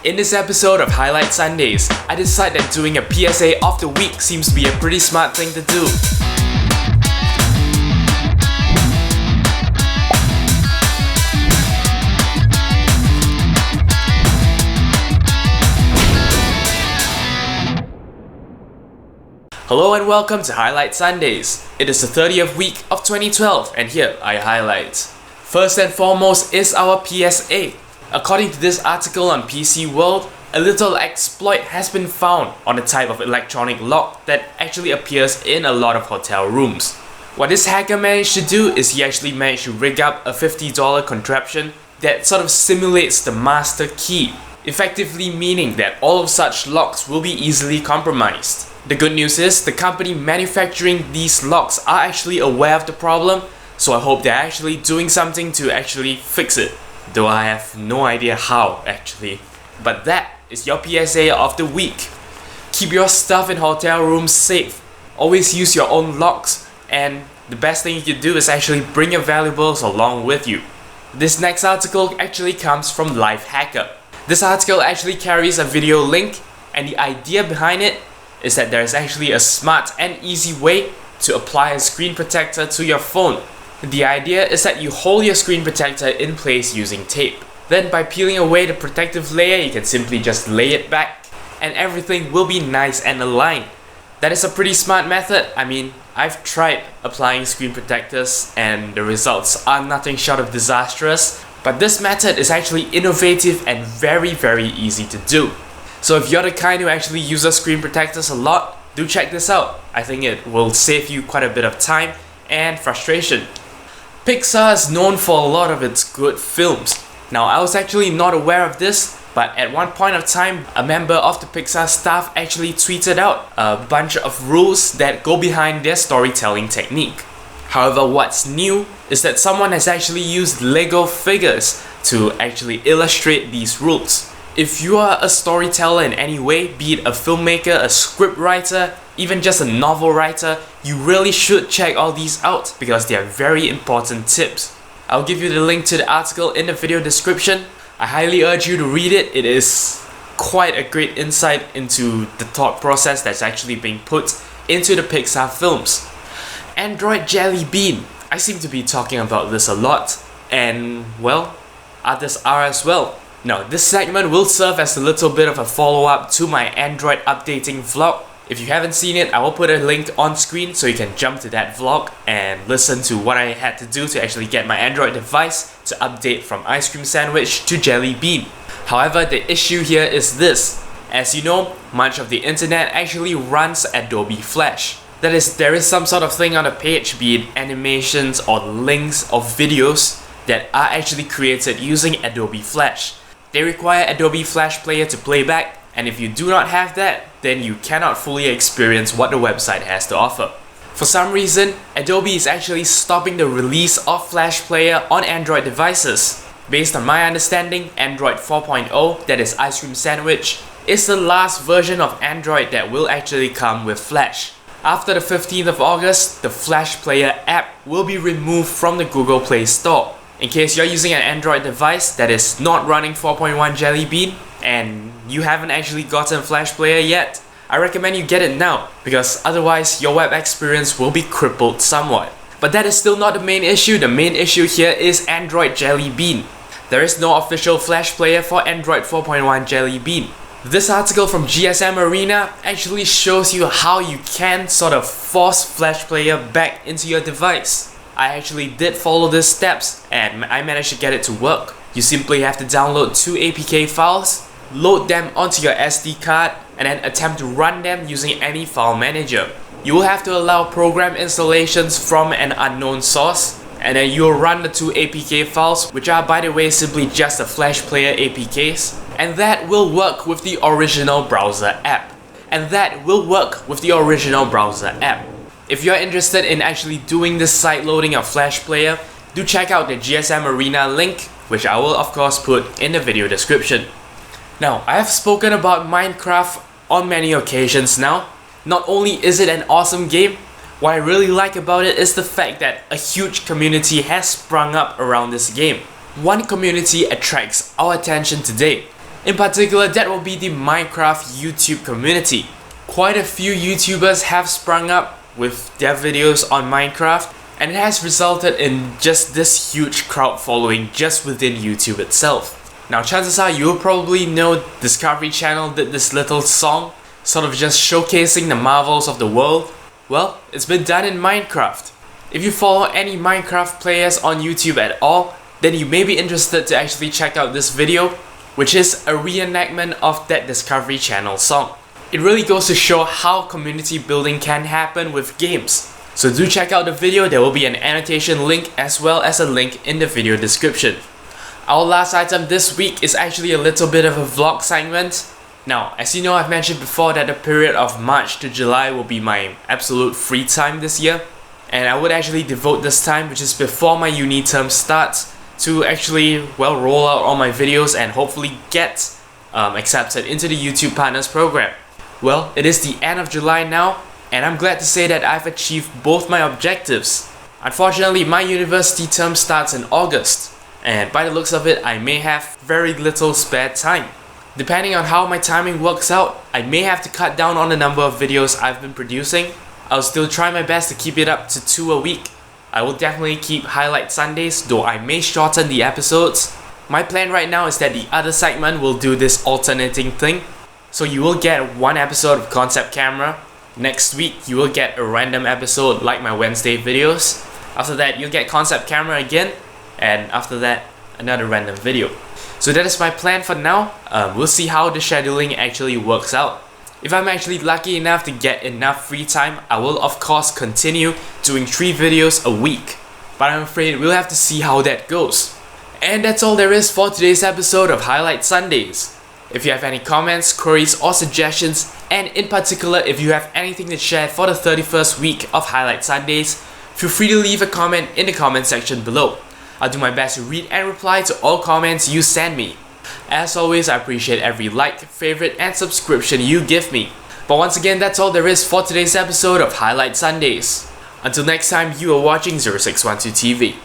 In this episode of Highlight Sundays, I decided that doing a PSA of the week seems to be a pretty smart thing to do. Hello and welcome to Highlight Sundays. It is the 30th week of 2012 and here are your highlights. First and foremost is our PSA. According to this article on PC World, a little exploit has been found on a type of electronic lock that actually appears in a lot of hotel rooms. What this hacker managed to do is he actually managed to rig up a $50 contraption that sort of simulates the master key, effectively meaning that all of such locks will be easily compromised. The good news is the company manufacturing these locks are actually aware of the problem, so I hope they're actually doing something to actually fix it. Though I have no idea how actually. But that is your PSA of the week. Keep your stuff in hotel rooms safe. Always use your own locks, and the best thing you can do is actually bring your valuables along with you. This next article actually comes from Lifehacker. This article actually carries a video link, and the idea behind it is that there is actually a smart and easy way to apply a screen protector to your phone. The idea is that you hold your screen protector in place using tape. Then by peeling away the protective layer, you can simply just lay it back and everything will be nice and aligned. That is a pretty smart method. I mean, I've tried applying screen protectors and the results are nothing short of disastrous, but this method is actually innovative and very easy to do. So if you're the kind who actually uses screen protectors a lot, do check this out. I think it will save you quite a bit of time and frustration. Pixar is known for a lot of its good films. Now I was actually not aware of this, but at one point of time, a member of the Pixar staff actually tweeted out a bunch of rules that go behind their storytelling technique. However, what's new is that someone has actually used Lego figures to actually illustrate these rules. If you are a storyteller in any way, be it a filmmaker, a script writer, even just a novel writer, you really should check all these out because they are very important tips. I'll give you the link to the article in the video description. I highly urge you to read it. It is quite a great insight into the thought process that's actually being put into the Pixar films. Android Jelly Bean. I seem to be talking about this a lot, and well, others are as well. Now, this segment will serve as a little bit of a follow-up to my Android updating vlog. If you haven't seen it, I will put a link on screen so you can jump to that vlog and listen to what I had to do to actually get my Android device to update from ice cream sandwich to jelly bean. However, the issue here is this. As you know, much of the internet actually runs Adobe Flash. That is, there is some sort of thing on a page, be it animations or links or videos that are actually created using Adobe Flash. They require Adobe Flash Player to play back, and if you do not have that, then you cannot fully experience what the website has to offer. For some reason, Adobe is actually stopping the release of Flash Player on Android devices. Based on my understanding, Android 4.0, that is Ice Cream Sandwich, is the last version of Android that will actually come with Flash. After the 15th of August, the Flash Player app will be removed from the Google Play Store. In case you're using an Android device that is not running 4.1 Jelly Bean and you haven't actually gotten Flash Player yet, I recommend you get it now because otherwise your web experience will be crippled somewhat. But that is still not the main issue. The main issue here is Android Jelly Bean. There is no official Flash Player for Android 4.1 Jelly Bean. This article from GSM Arena actually shows you how you can sort of force Flash Player back into your device. I actually did follow these steps and I managed to get it to work. You simply have to download 2 APK files, load them onto your SD card, and then attempt to run them using any file manager. You will have to allow program installations from an unknown source, and then you'll run the 2 APK files, which are by the way simply just the Flash Player APKs, and that will work with the original browser app. If you're interested in actually doing this side loading of Flash Player, do check out the GSM Arena link, which I will of course put in the video description. Now, I have spoken about Minecraft on many occasions now. Not only is it an awesome game, what I really like about it is the fact that a huge community has sprung up around this game. One community attracts our attention today. In particular, that will be the Minecraft YouTube community. Quite a few YouTubers have sprung up with their videos on Minecraft, and it has resulted in just this huge crowd following just within YouTube itself. Now chances are you'll probably know Discovery Channel did this little song, sort of just showcasing the marvels of the world. Well, it's been done in Minecraft. If you follow any Minecraft players on YouTube at all, then you may be interested to actually check out this video, which is a reenactment of that Discovery Channel song. It really goes to show how community building can happen with games. So do check out the video, there will be an annotation link as well as a link in the video description. Our last item this week is actually a little bit of a vlog segment. Now, as you know, I've mentioned before that the period of March to July will be my absolute free time this year. And I would actually devote this time, which is before my uni term starts, to actually, well, roll out all my videos and hopefully get accepted into the YouTube Partners program. Well, it is the end of July now, and I'm glad to say that I've achieved both my objectives. Unfortunately, my university term starts in August, and by the looks of it, I may have very little spare time. Depending on how my timing works out, I may have to cut down on the number of videos I've been producing. I'll still try my best to keep it up to 2 a week. I will definitely keep Highlight Sundays, though I may shorten the episodes. My plan right now is that the other segment will do this alternating thing. So you will get one episode of Concept Camera. Next week, you will get a random episode like my Wednesday videos. After that, you'll get Concept Camera again. And after that, another random video. So that is my plan for now. We'll see how the scheduling actually works out. If I'm actually lucky enough to get enough free time, I will of course continue doing 3 videos a week. But I'm afraid we'll have to see how that goes. And that's all there is for today's episode of Highlight Sundays. If you have any comments, queries or suggestions, and in particular if you have anything to share for the 31st week of Highlight Sundays, feel free to leave a comment in the comment section below. I'll do my best to read and reply to all comments you send me. As always, I appreciate every like, favorite and subscription you give me. But once again, that's all there is for today's episode of Highlight Sundays. Until next time, you are watching 0612 TV.